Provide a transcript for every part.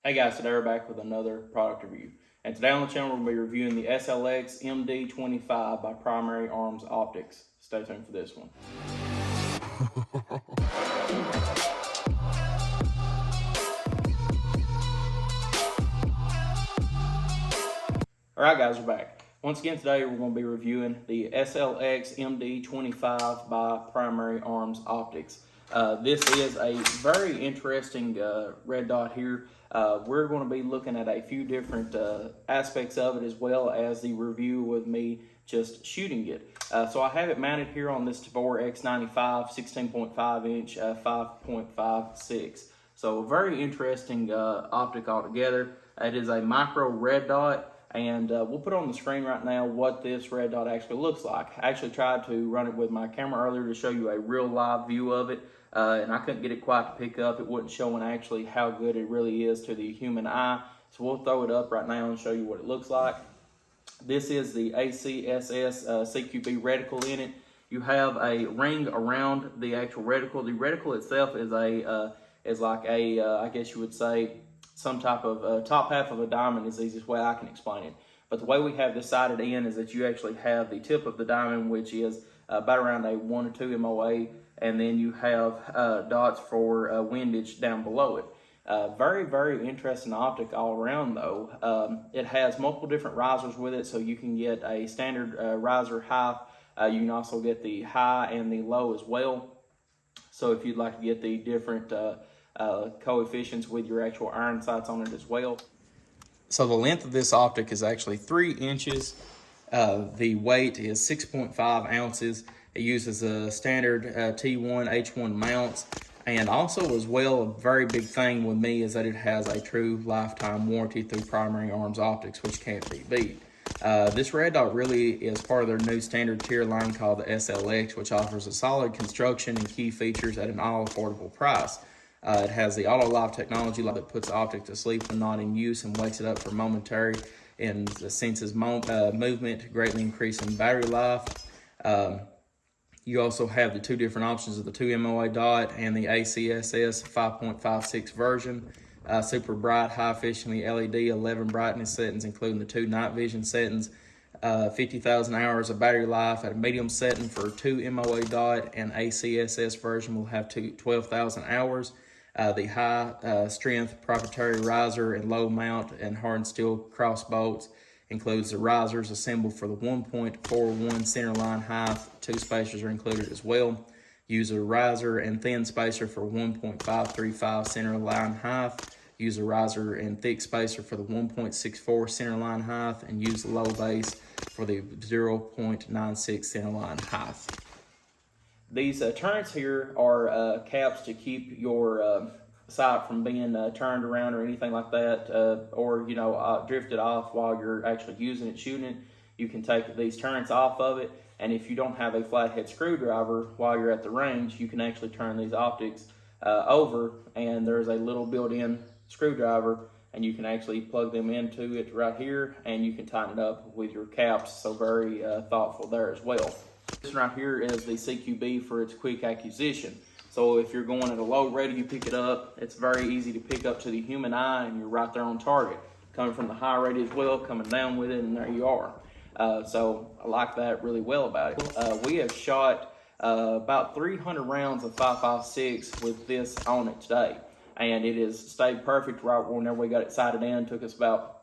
Hey guys, today we're back with another product review. And today on the channel we're going to be reviewing the SLX MD-25 by Primary Arms Optics. Stay tuned for this one. Alright guys, we're back. Once again today we're going to be reviewing the SLX MD-25 by Primary Arms Optics. This is a very interesting red dot here. We're going to be looking at a few different aspects of it, as well as the review with me just shooting it. So I have it mounted here on this Tavor X95 16.5 inch 5.56. So a very interesting optic altogether. It is a micro red dot. And we'll put on the screen right now what this red dot actually looks like. I actually tried to run it with my camera earlier to show you a real live view of it, and I couldn't get it quite to pick up. It wasn't showing actually how good it really is to the human eye. So we'll throw it up right now and show you what it looks like. This is the ACSS CQB reticle in it. You have a ring around the actual reticle. The reticle itself is like a I guess you would say, some type of top half of a diamond is the easiest way I can explain it. But the way we have this sighted in is that you actually have the tip of the diamond, which is about around a 1 or 2 MOA, and then you have dots for windage down below it. Very, very interesting optic all around though. It has multiple different risers with it, so you can get a standard riser high. You can also get the high and the low as well. So if you'd like to get the different coefficients with your actual iron sights on it as well. So the length of this optic is actually 3 inches. The weight is 6.5 ounces. It uses a standard T1 H1 mounts. And also as well, a very big thing with me is that it has a true lifetime warranty through Primary Arms Optics, which can't be beat. This red dot really is part of their new standard tier line called the SLX, which offers a solid construction and key features at an all affordable price. It has the auto live technology that puts the optic to sleep when not in use and wakes it up for momentary and senses movement, greatly increasing battery life. You also have the 2 different options of the 2 MOA dot and the ACSS 5.56 version. Super bright, high efficiency LED, 11 brightness settings, including the 2 night vision settings. 50,000 hours of battery life at a medium setting for 2 MOA dot, and ACSS version will have 12,000 hours. The high strength proprietary riser and low mount and hardened steel cross bolts includes the risers assembled for the 1.41 centerline height. 2 spacers are included as well. Use a riser and thin spacer for 1.535 centerline height. Use a riser and thick spacer for the 1.64 centerline height, and use the low base for the 0.96 centerline height. These turrets here are caps to keep your sight from being turned around or anything like that, or drifted off while you're actually using it, shooting it. You can take these turrets off of it, and if you don't have a flathead screwdriver while you're at the range, you can actually turn these optics over, and there's a little built-in screwdriver, and you can actually plug them into it right here, and you can tighten it up with your caps. So very thoughtful there as well. This right here is the CQB for its quick acquisition. So if you're going at a low rate, you pick it up, it's very easy to pick up to the human eye, and you're right there on target. Coming from the high rate as well, coming down with it, and there you are. So I like that really well about it. We have shot about 300 rounds of 5.56 with this on it today, and it has stayed perfect right whenever we got it sighted in. Took us about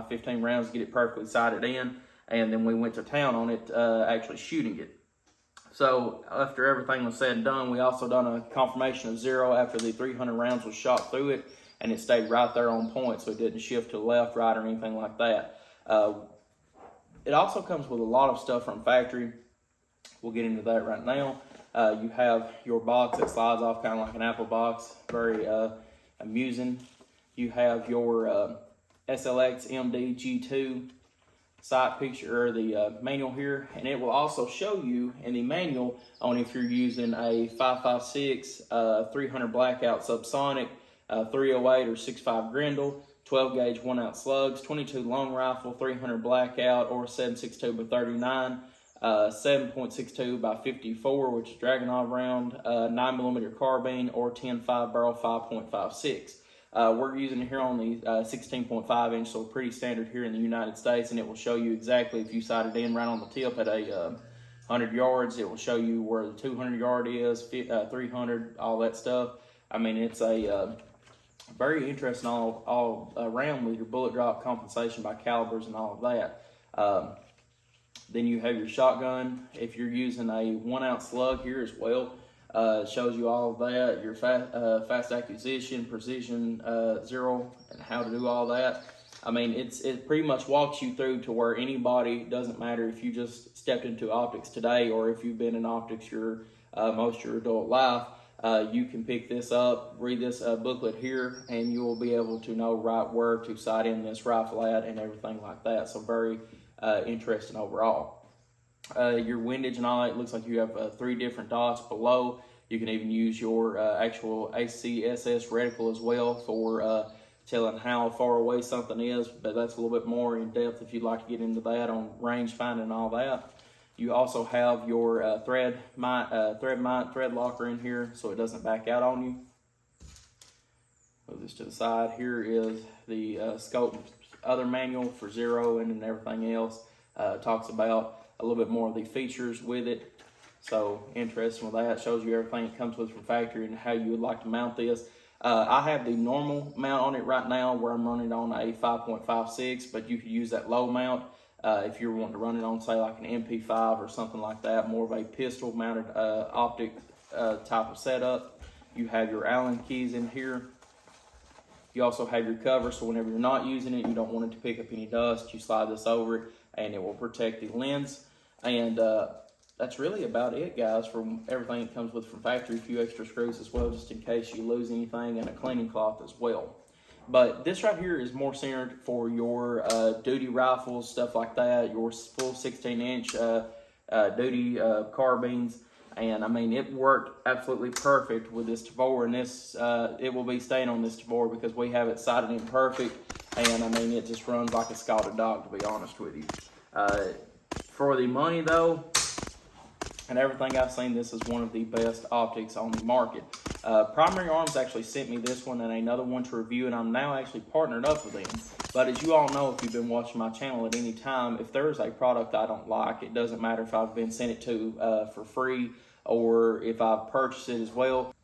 15 rounds to get it perfectly sighted in, and then we went to town on it actually shooting it. So after everything was said and done, we also done a confirmation of 0 after the 300 rounds was shot through it, and it stayed right there on point, so it didn't shift to the left, right, or anything like that. It also comes with a lot of stuff from factory. We'll get into that right now. You have your box that slides off kind of like an Apple box, very amusing. You have your SLX MD G2 sight picture, or the manual here, and it will also show you in the manual on if you're using a 5.56 300 blackout subsonic, 308 or 6.5 Grendel, 12 gauge 1 ounce slugs, 22 long rifle, 300 blackout or 7.62 by 39, 7.62 by 54, which is Dragunov round, 9mm carbine, or 10 5 barrel 5.56. We're using it here on the 16.5 inch, so pretty standard here in the United States, and it will show you exactly if you sight it in right on the tip at a 100 yards. It will show you where the 200 yard is, 300, all that stuff. I mean, it's a very interesting all around with your bullet drop compensation by calibers and all of that. Then you have your shotgun. If you're using a 1 ounce slug here as well, it shows you all of that, your fast acquisition, precision zero, and how to do all that. I mean, it pretty much walks you through to where anybody, doesn't matter if you just stepped into optics today or if you've been in optics most of your adult life, you can pick this up, read this booklet here, and you will be able to know right where to sight in this rifle at and everything like that. So very interesting overall. Your windage and all that, it looks like you have 3 different dots below. You can even use your actual ACSS reticle as well for telling how far away something is, but that's a little bit more in depth if you'd like to get into that on range finding and all that. You also have your thread locker in here so it doesn't back out on you. Move this to the side. Here is the scope other manual for zero and everything else. Talks about a little bit more of the features with it. So interesting with that. Shows you everything it comes with from factory and how you would like to mount this. I have the normal mount on it right now where I'm running on a 5.56, but you could use that low mount if you're wanting to run it on, say, like an MP5 or something like that, more of a pistol mounted optic type of setup. You have your Allen keys in here. You also have your cover, so whenever you're not using it, you don't want it to pick up any dust, you slide this over it and it will protect the lens. And that's really about it, guys, for everything that comes with from factory. A few extra screws as well, just in case you lose anything, and a cleaning cloth as well. But this right here is more centered for your duty rifles, stuff like that, your full 16-inch duty carbines. And I mean, it worked absolutely perfect with this Tavor, and this it will be staying on this Tavor because we have it sighted in perfect. And I mean, it just runs like a scalded dog, to be honest with you. For the money though, and everything I've seen, this is one of the best optics on the market. Primary Arms actually sent me this one and another one to review, and I'm now actually partnered up with them. But as you all know, if you've been watching my channel at any time, if there is a product I don't like, it doesn't matter if I've been sent it to for free or if I've purchased it as well,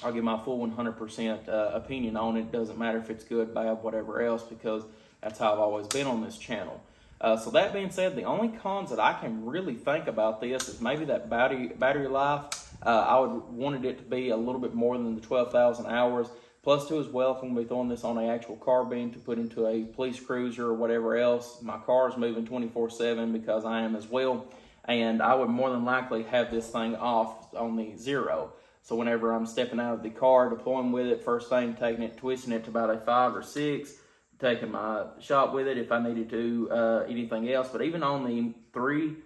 I'll give my full 100% opinion on it. It doesn't matter if it's good, bad, whatever else, because that's how I've always been on this channel. So that being said, the only cons that I can really think about this is maybe that battery life. I would wanted it to be a little bit more than the 12,000 hours. Plus, too, as well, if I'm going to be throwing this on an actual carbine to put into a police cruiser or whatever else, my car is moving 24/7 because I am as well. And I would more than likely have this thing off on the zero. So whenever I'm stepping out of the car, deploying with it, first thing, taking it, twisting it to about a 5 or 6, taking my shot with it if I needed to, anything else. But even on the 3,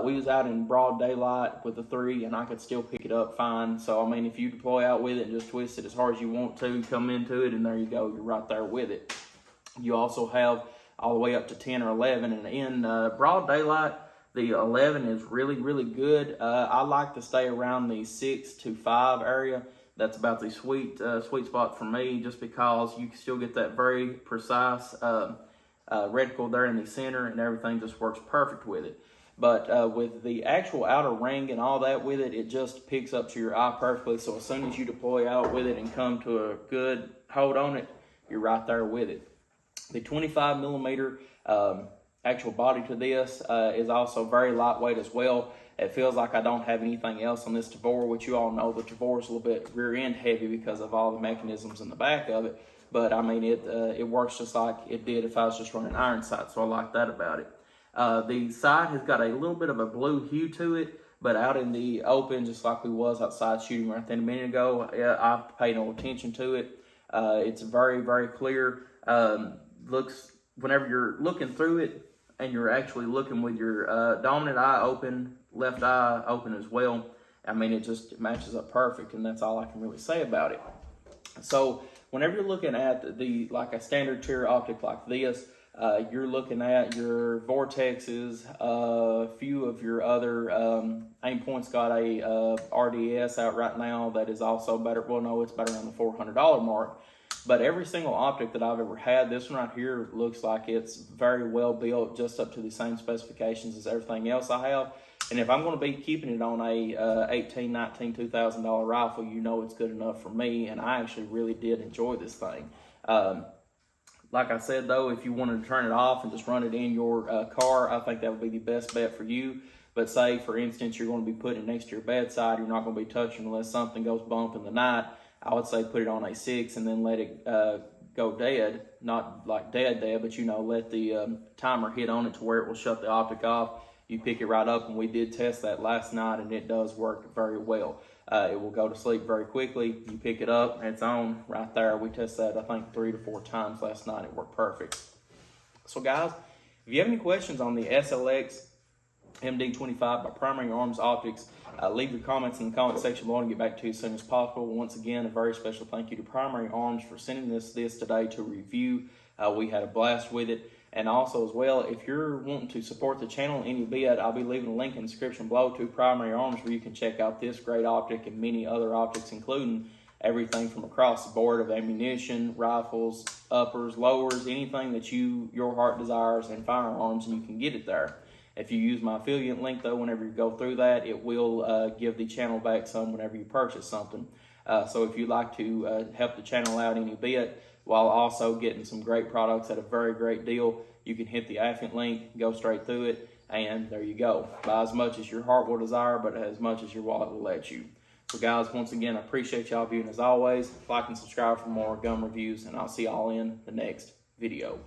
we was out in broad daylight with the 3, and I could still pick it up fine. So, I mean, if you deploy out with it and just twist it as hard as you want to, come into it, and there you go, you're right there with it. You also have all the way up to 10 or 11, and in broad daylight, the 11 is really, really good. I like to stay around the 6 to 5 area. That's about the sweet spot for me, just because you can still get that very precise reticle there in the center, and everything just works perfect with it. But with the actual outer ring and all that with it, it just picks up to your eye perfectly. So as soon as you deploy out with it and come to a good hold on it, you're right there with it. The 25 millimeter actual body to this is also very lightweight as well. It feels like I don't have anything else on this Tavor, which you all know the Tavor is a little bit rear end heavy because of all the mechanisms in the back of it. But I mean, it works just like it did if I was just running iron sight, so I like that about it. The sight has got a little bit of a blue hue to it, but out in the open, just like we was outside shooting right then a minute ago, I paid no attention to it. It's very, very clear. Looks, whenever you're looking through it and you're actually looking with your dominant eye open, left eye open as well, I mean, it just matches up perfect, and that's all I can really say about it. So whenever you're looking at like a standard tier optic like this, you're looking at your vortexes, a few of your other, Aim Point's got a RDS out right now that is also better. Well, no, it's better around the $400 mark. But every single optic that I've ever had, this one right here looks like it's very well built, just up to the same specifications as everything else I have. And if I'm going to be keeping it on a $18,000, $19,000, $2,000 rifle, you know it's good enough for me. And I actually really did enjoy this thing. Like I said, though, if you wanted to turn it off and just run it in your car, I think that would be the best bet for you. But say, for instance, you're going to be putting it next to your bedside, you're not going to be touching unless something goes bump in the night, I would say put it on a 6 and then let it go dead. Not like dead, but, you know, let the timer hit on it to where it will shut the optic off. You pick it right up, and we did test that last night, and it does work very well. It will go to sleep very quickly. You pick it up, and it's on right there. We tested that, I think, 3 to 4 times last night. It worked perfect. So, guys, if you have any questions on the SLX MD-25 by Primary Arms Optics, leave your comments in the comment section below and get back to you as soon as possible. Once again, a very special thank you to Primary Arms for sending us this today to review. We had a blast with it. And also as well, if you're wanting to support the channel any bit, I'll be leaving a link in the description below to Primary Arms where you can check out this great optic and many other optics, including everything from across the board of ammunition, rifles, uppers, lowers, anything that your heart desires in firearms, and you can get it there. If you use my affiliate link, though, whenever you go through that, it will give the channel back some whenever you purchase something. So if you'd like to help the channel out any bit, while also getting some great products at a very great deal, you can hit the affiliate link, go straight through it, and there you go. Buy as much as your heart will desire, but as much as your wallet will let you. So guys, once again, I appreciate y'all viewing as always. Like and subscribe for more gun reviews, and I'll see y'all in the next video.